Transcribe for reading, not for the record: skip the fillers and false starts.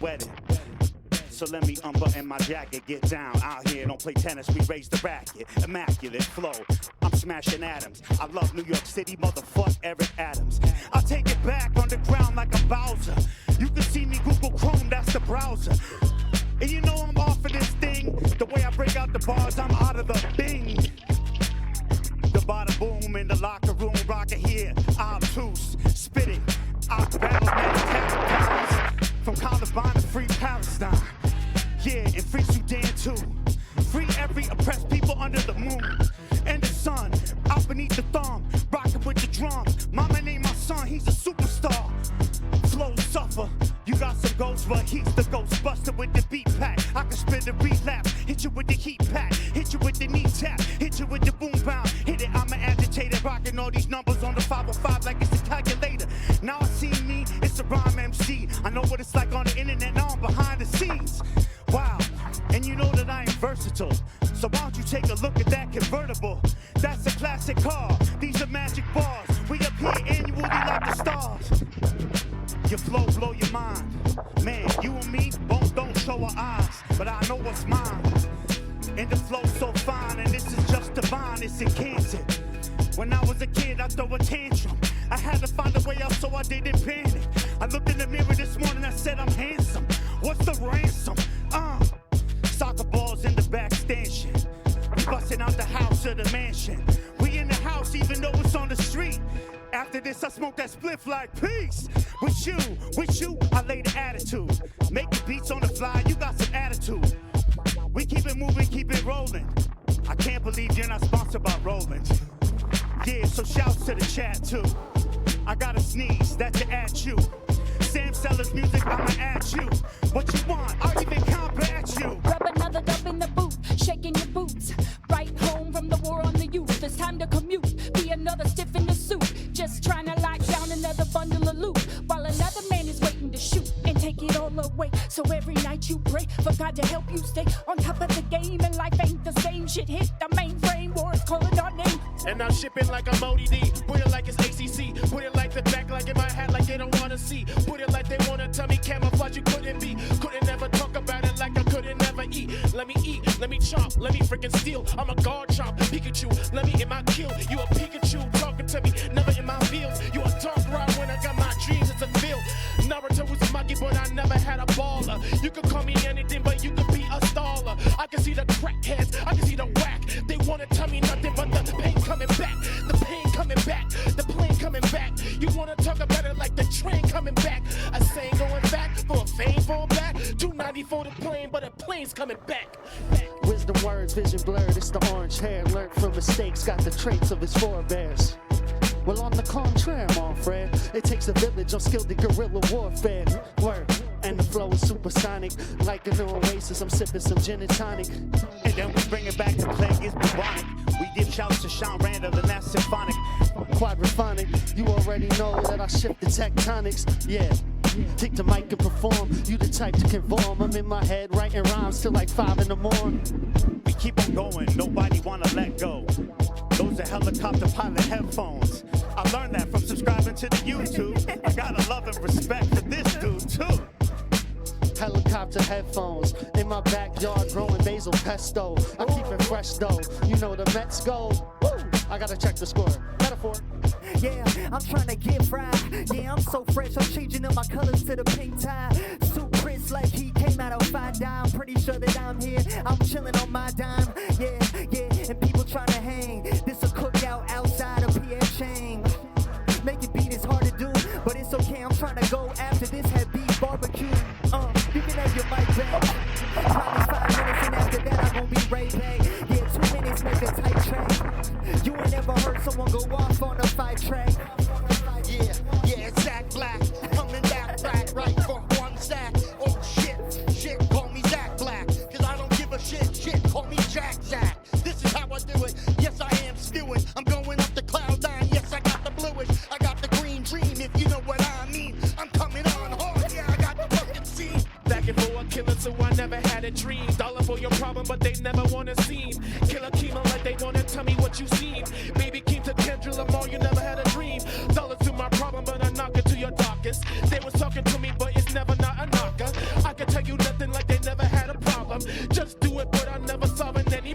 wedding. So let me unbutton my jacket, get down out here, don't play tennis, we raise the racket. Immaculate flow, I'm smashing atoms. I love New York City, motherfuck Eric Adams. I'll take it back underground like a Bowser. You can see me Google Chrome, that's the browser. And you know I'm off of this thing. The way I break out the bars, I'm out of the bing. The bada boom in the locker room, rocker here, obtuse, spitting. I battle man's from Columbine to free Palestine. Yeah, and free Sudan too. Free every oppressed people under the moon. And the sun, out beneath the thumb, rocking with the drum. Mama named my son, he's a superstar. Flow suffer, you got some ghosts, but he's the Ghostbuster with the beat pack. I can spit a relapse, hit you with the heat pack, hit you with the knee tap, hit you with the boom bound. Hit it, I'm an agitator, rocking all these numbers on the 505 like it's a calculator. Now I see me, it's a rhyme MC. I know what it's like on the internet, now I'm behind the scenes. Wow, and you know that I am versatile. So why don't you take a look at that convertible? That's a classic car, these are magic bars. We up here annually like the stars. Your flow blow your mind. Man, you and me both don't show our eyes, but I know what's mine. And the flow's so fine, and this is just divine, it's enchanted. When I was a kid, I'd throw a tantrum. I had to find a way out so I didn't panic. I looked in the mirror this morning, I said I'm handsome. What's the ransom? Soccer balls in the back stanchion. We busting out the house or the mansion. We in the house even though it's on the street. After this, I smoke that spliff like peace. With you, I lay the attitude. Making beats on the fly, you got some attitude. We keep it moving, keep it rolling. I can't believe you're not sponsored by Roland. Yeah, so shouts to the chat too. I gotta sneeze, that's to at you. Sam Sellers music, I'ma at you. What you want, I'll even combat you. Rub another dub in the boot, shaking your boots. Right home from the war on the youth, it's time to commute. Be another stiff in the suit, just trying to lock down another bundle of loot. While another man is waiting to shoot and take it all away. So every night you pray for God to help you stay on top of the game. And life ain't the same, shit hit the mainframe, war is calling our name. And I'm shipping like I'm ODD, put it like it's ACC. Put it like the back, like in my hat, like they don't wanna see. Put it like they wanna tell me camouflage you couldn't be. Couldn't never talk about it like I couldn't never eat. Let me eat, let me chomp, let me freaking steal. I'm a guard chomp, Pikachu, let me in my kill. You a Pikachu, talking to me, never in my fields. You a dark ride when I got my dreams, it's a field. Naruto was a monkey, but I never had a baller. You could call me anything, but you could be a staller. I can see the crackheads, I can see the whack. They wanna tell me nothing but the pain coming back. The pain coming back, the plane coming back. You wanna talk about it like the train coming back. I say going back for a fame fall back. 290 for the plane, but the plane's coming back. Wisdom words, vision blurred, it's the orange hair. Learned from mistakes, got the traits of his forebears. Well, on the contraire, mon frere, it takes a village on skilled in guerrilla warfare. Word, and the flow is supersonic. Like a new oasis, I'm sipping some gin and tonic. And then we bring it back to play is bubonic. We give shouts to Sean Randall and that's symphonic. Quadraphonic, you already know that I shift the tectonics. Yeah, take the mic and perform. You the type to conform. I'm in my head writing rhymes till like 5 in the morning. We keep on going, nobody wanna let go. Those are helicopter pilot headphones. I learned that from subscribing to the YouTube. I gotta love and respect for this dude too. Helicopter headphones in my backyard growing basil pesto. I keep it fresh though. You know the Mets go. Woo! I gotta check the score. Metaphor. Yeah, I'm trying to get fried. Yeah, I'm so fresh. I'm changing up my colors to the pink tie. Suit crisp like he came out of Fine Dime. I'm pretty sure that I'm here. I'm chilling on my dime. Yeah, and people trying to hang. This a cookout outside of Pierre Chang. Make it beat is hard to do, but it's okay. I'm trying to go after this head beef barbecue. You can have your mic back. Probably 5 minutes, and after that I'm gonna be right back. Yeah, 2 minutes make a tight track. You ain't never heard someone go off on a fight track. Yeah, it's Zach Black. Coming back, right for one sack. Oh shit, call me Zach Black. Cause I don't give a shit, call me Jack. This is how I do it. Yes, I am stewing. I'm going up the cloud nine. Yes, I got the bluish. I got the green dream, if you know what I mean. I'm coming on hard, yeah, I got the fucking scene. Back and for a killer, so I never had a dream. Dollar for your problem, but they never wanna see. Killer chemo like they wanna tell me what you seen. Baby came to Kendrick Lamar, you never had a dream. Dollars to my problem, but I knock it to your darkest. They was talking to me, but it's never not a knocker. I any